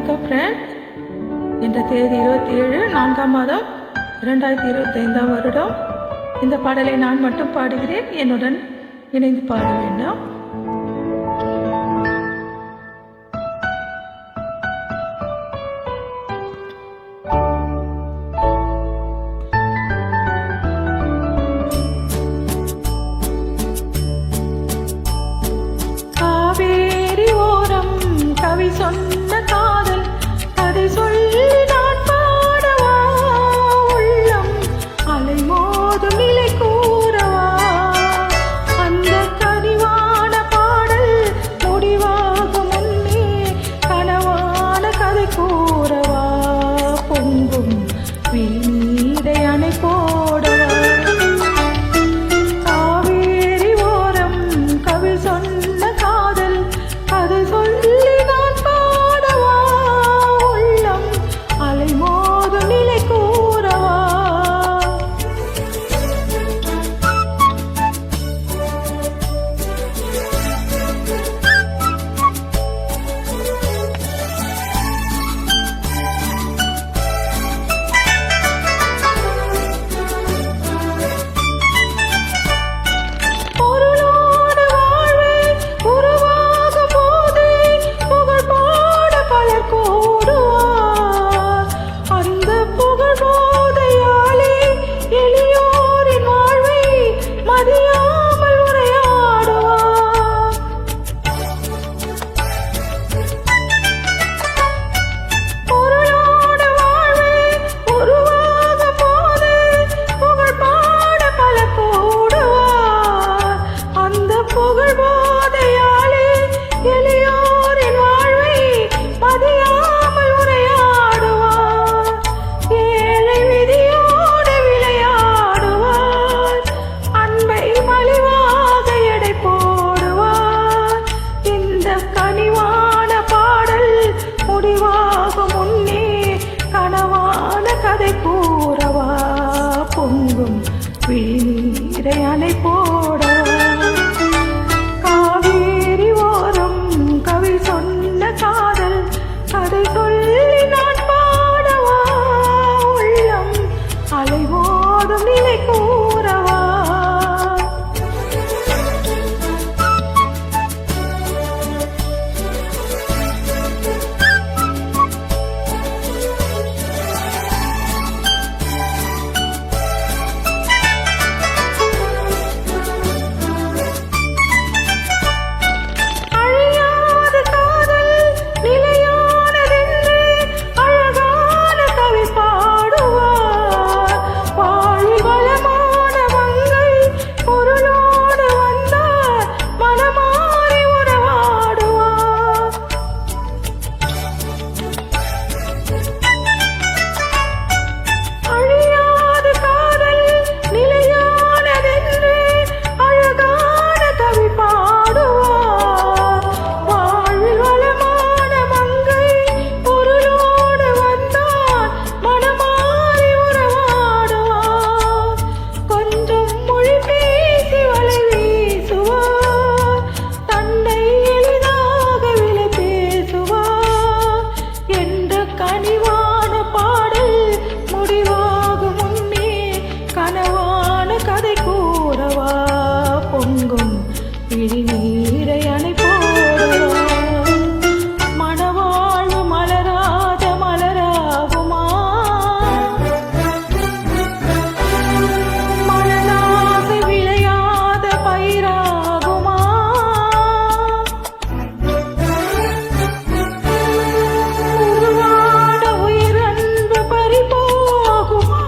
வணக்கம் ஃப்ரெண்ட்ஸ். இந்த தேதி 27 4ஆம் மாதம் 2025ஆம் வருடம். இந்த பாடலை நான் மட்டும் பாடுகிறேன், என்னுடன் இணைந்து பாட வேண்டும். கவி சொன்ன காதல் அதை சொல்லி நான் பாடவா, உள்ளம் அலை மோதும் நிலை கூறவா, அந்த கனிவான பாடல் முடிவாகும் முன்னே கனவான கதை கூறவா, பொங்கும் வீடை அணை போடவா, காவேரி ஓரம் கவி சொன்ன காதல் அதை சொல்லி கதை கூறவா, பொங்கும் வீரை அணை போடவா, காவேரி ஓரம் கவி சொன்ன காதல் அதை சொல்லி நான் பாடவா, உள்ளம் அலை மோதும் நிலை கூறவா. பொங்கும் நீரை அணை போடவா, மணவாழ்வு மலராத மலராகுமா, மனநாசை விளையாத பயிராகுமா, உருவான உயிரன்பு பறிபோகுமா,